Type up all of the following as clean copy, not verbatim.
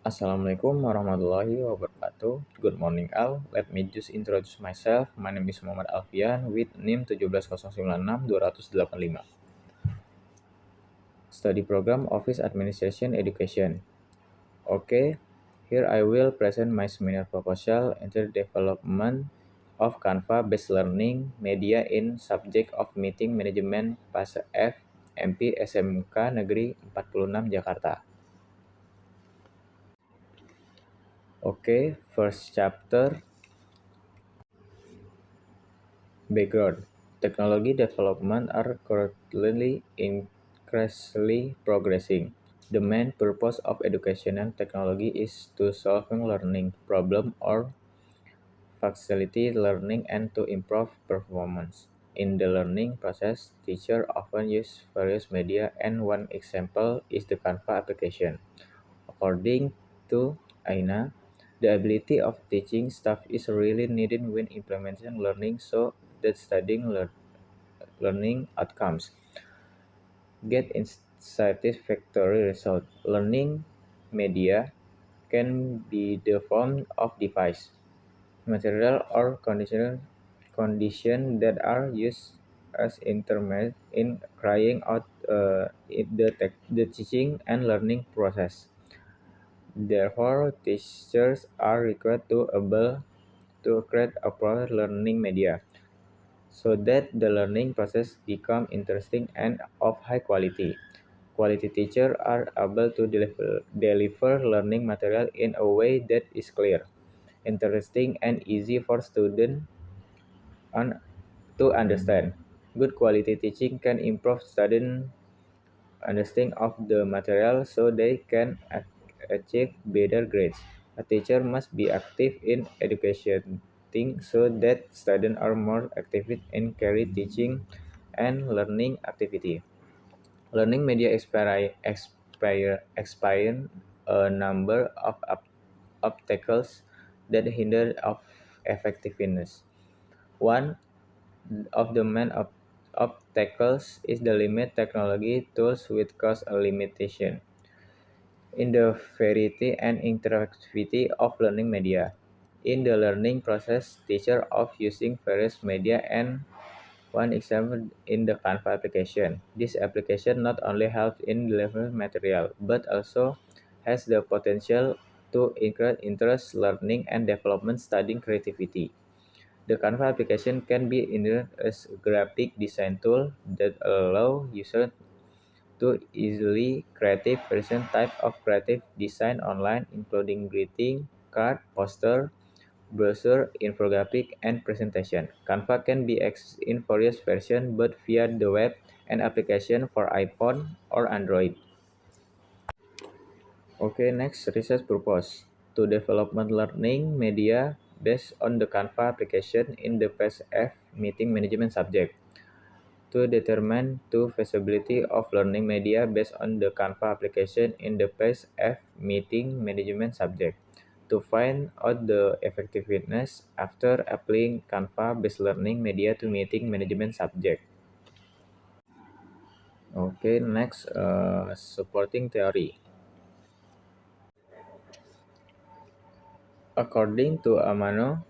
Assalamualaikum warahmatullahi wabarakatuh. Good morning all. Let me just introduce myself. My name is Muhammad Alfian with NIM 17096-285. Study Program Office Administration Education. Okay, here I will present my seminar proposal into the development of Canva-based learning media in subject of meeting management PAS F MP SMK Negeri 46 Jakarta. Okay, first chapter. Background: Technology development are currently increasingly progressing. The main purpose of educational technology is to solve learning problems or facilitate learning and to improve performance. In the learning process, teachers often use various media, and one example is the Canva application. According to Aina, the ability of teaching staff is really needed when implementing learning so that learning outcomes get in satisfactory result. Learning media can be the form of device, material, or condition that are used as intermediate in carrying out the teaching and learning process. Therefore, teachers are required to able to create a proper learning media so that the learning process become interesting and of high quality. Quality teachers are able to deliver learning material in a way that is clear, interesting, and easy for students to understand. Good quality teaching can improve student understanding of the material so they can achieve better grades. A teacher must be active in education so that students are more active in carry teaching and learning activity. Learning media experience a number of obstacles that hinder of effectiveness. One of the main obstacles is the limit technology tools with cause a limitation in the variety and interactivity of learning media. In the learning process, teachers of using various media and one example in the Canva application. This application not only helps in delivering material, but also has the potential to increase interest, learning, and development studying creativity. The Canva application can be integrated as a graphic design tool that allow users to easily create various type of creative design online, including greeting, card, poster, brochure, infographic, and presentation. Canva can be accessed in various versions, but via the web and application for iPhone or Android. Okay, next research purpose. To development learning media based on the Canva application in the PSF meeting management subject. To determine the feasibility of learning media based on the Canva application in the PSF meeting management subject. To find out the effectiveness after applying Canva-based learning media to meeting management subject. Okay, next, supporting theory. According to Amano,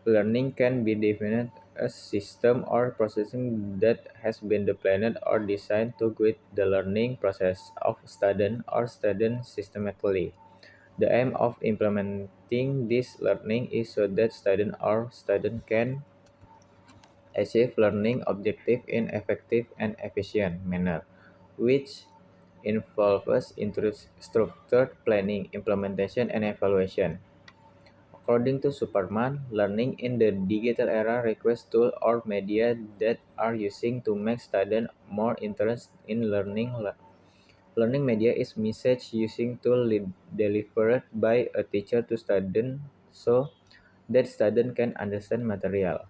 learning can be defined as system or processing that has been planned or designed to guide the learning process of student or student systematically. The aim of implementing this learning is so that student can achieve learning objective in effective and efficient manner, which involves structured planning, implementation, and evaluation. According to Superman, learning in the digital era requires tools or media that are using to make students more interested in learning. Learning media is message using tool delivered by a teacher to student so that student can understand material.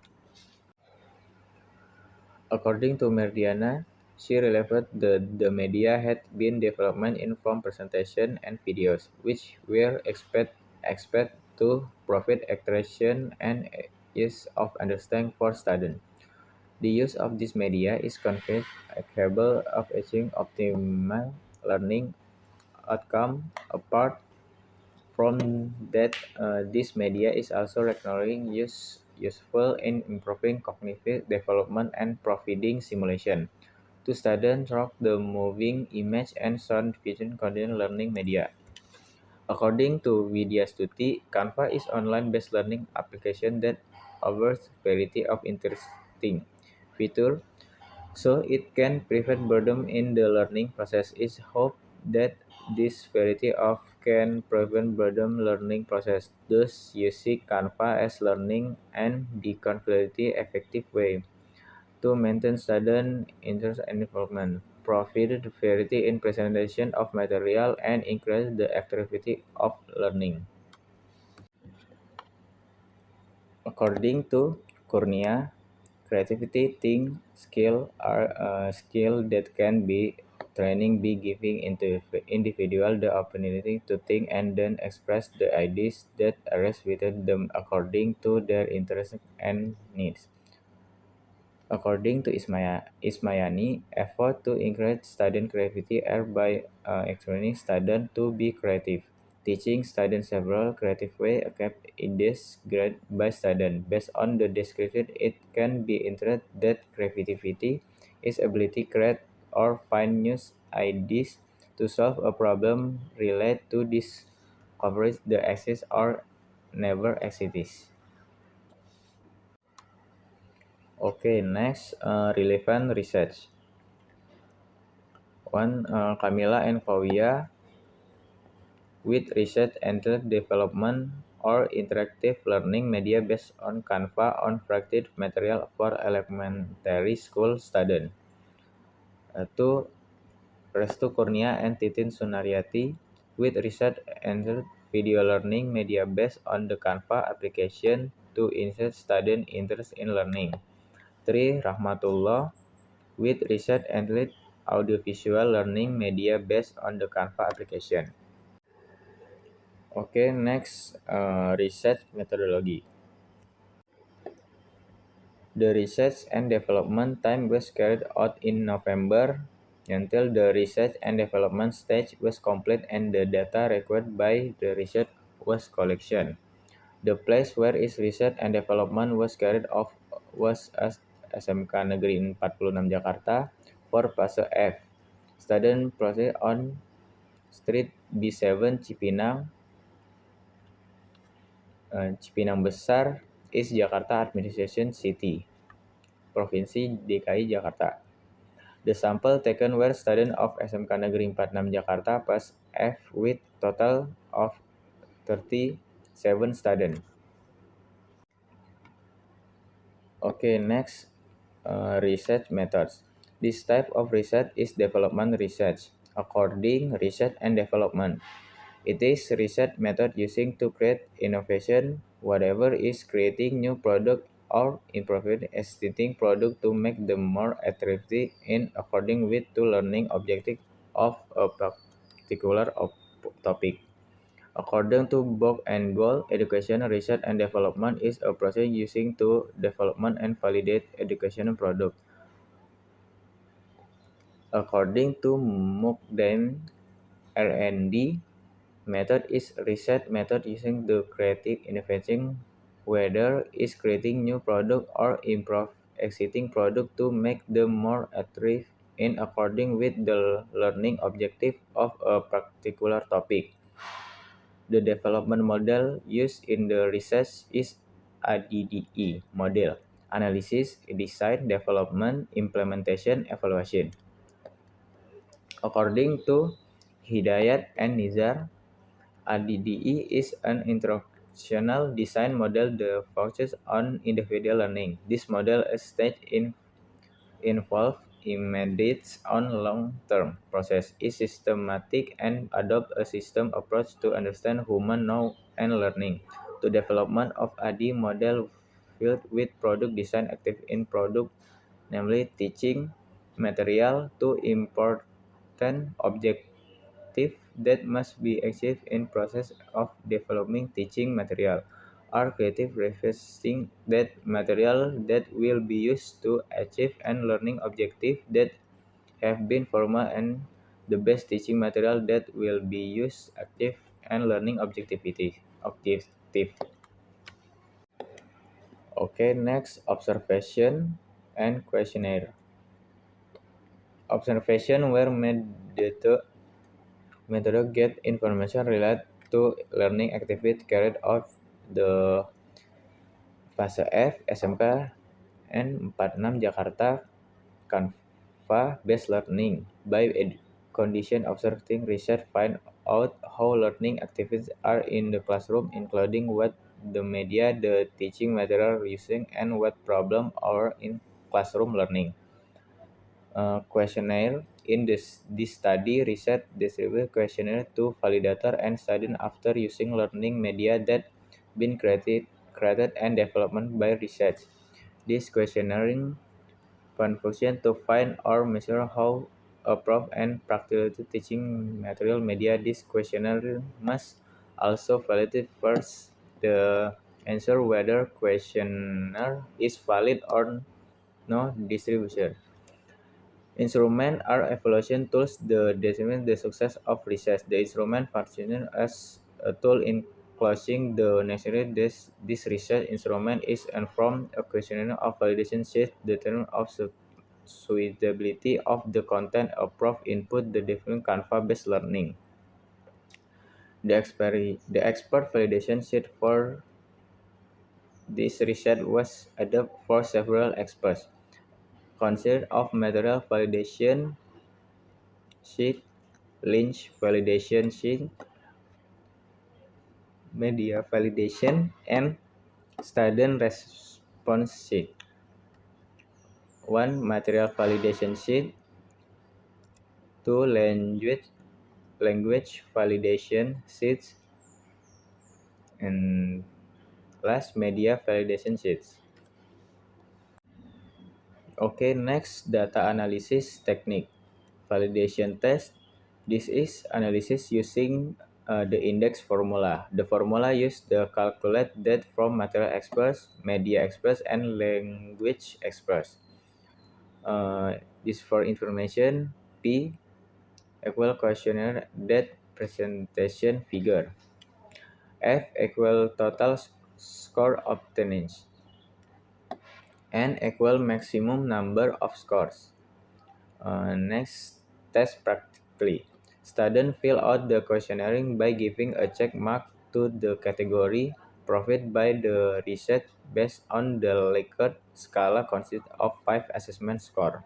According to Merdiana, she revealed that the media had been developed in form presentation and videos, which were expect to provide attraction and ease of understanding for students. The use of this media is capable of achieving optimal learning outcome. Apart from that this media is also regularly useful in improving cognitive development and providing simulation to students through the moving image and sound vision content learning media. According to Vidya Stuti, Canva is online-based learning application that offers variety of interesting features so it can prevent boredom in the learning process. It's hoped that this variety of can prevent boredom learning process, thus using Canva as learning and deconflict effective way to maintain student interest and development, provide variety in presentation of material, and increase the activity of learning. According to Kurnia, creativity, think, skill are a skill that can be training be giving into individual the opportunity to think and then express the ideas that arise within them according to their interests and needs. According to Ismayani, effort to encourage student creativity are by encouraging students to be creative, teaching students several creative ways kept ideas graded by students. Based on the description, it can be inferred that creativity is ability to create or find new ideas to solve a problem related to discoveries that exist or never existed. Okay, next, relevant research. One, Camilla and Fauya with research and development or interactive learning media based on Canva on practice material for elementary school students. Two, Restu Kurnia and Titin Sunaryati with research and video learning media based on the Canva application to insert student interest in learning. Three, Rahmatullah with research and audiovisual learning media based on the Canva application. Okay, next, research methodology. The research and development time was carried out in November until the research and development stage was complete and the data required by the research was collection. The place where is research and development was carried out was as SMK Negeri 46 Jakarta for fase F. Student process on Street B7 Cipinang, Cipinang Besar, East Jakarta Administration City, Provinsi DKI Jakarta. The sample taken were students of SMK Negeri 46 Jakarta plus F with total of 37 students. Okay, next, research methods. This type of research is development research. According research and development, it is research method using to create innovation, whatever is creating new product or improving existing product to make them more attractive in according with to learning objective of a particular topic. According to Bock and Gold, education, research, and development is a process using to development and validate educational product. According to Mukden R&D, method is research method using the creative innovation, whether is creating new product or improve existing product to make them more attractive in according with the learning objective of a particular topic. The development model used in the research is ADDE model: analysis, design, development, implementation, evaluation. According to Hidayat and Nizar, ADDE is an instructional design model that focuses on individual learning. This model is stage involve immediate on long-term process, is systematic and adopt a system approach to understand human know and learning. To development of AD model filled with product design active in product, namely teaching material to important objective that must be achieved in process of developing teaching material are creative referencing that material that will be used to achieve and learning objective that have been formal and the best teaching material that will be used active and learning objective. Okay, next, observation and questionnaire. Observation where method get information related to learning activity carried out the fase F SMK N46 Jakarta Canva based learning by condition observing research find out how learning activities are in the classroom, including what the media the teaching material using and what problem are in classroom learning. Questionnaire. In this study, research distributed questionnaire to validator and student after using learning media that been created and developed by research. This questionnaire function to find or measure how appropriate and practical teaching material media. This questionnaire must also validate first the answer whether questionnaire is valid or no distribution. Instruments are evaluation tools that determine the success of research. The instrument functions as a tool in closing the necessary. This research instrument is informed a questionnaire of validation sheet, determination of suitability of the content approved input, the different Canva-based learning. The expert validation sheet for this research was adopted for several experts. Considered of material validation sheet, Lynch validation sheet, media validation, and student response sheet. One material validation sheet, two language validation sheets, and last media validation sheets. Okay, next, data analysis technique. Validation test. This is analysis using the index formula. The formula used to calculate data from material experts, media experts, and language experts. This for information. P equal questionnaire data presentation figure. F equal total score obtained. N equal maximum number of scores. Next, test practically. Students fill out the questionnaire by giving a check mark to the category provided by the research based on the Likert scala consists of 5 assessment score.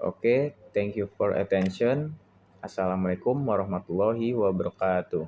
Okay, thank you for attention. Assalamualaikum warahmatullahi wabarakatuh.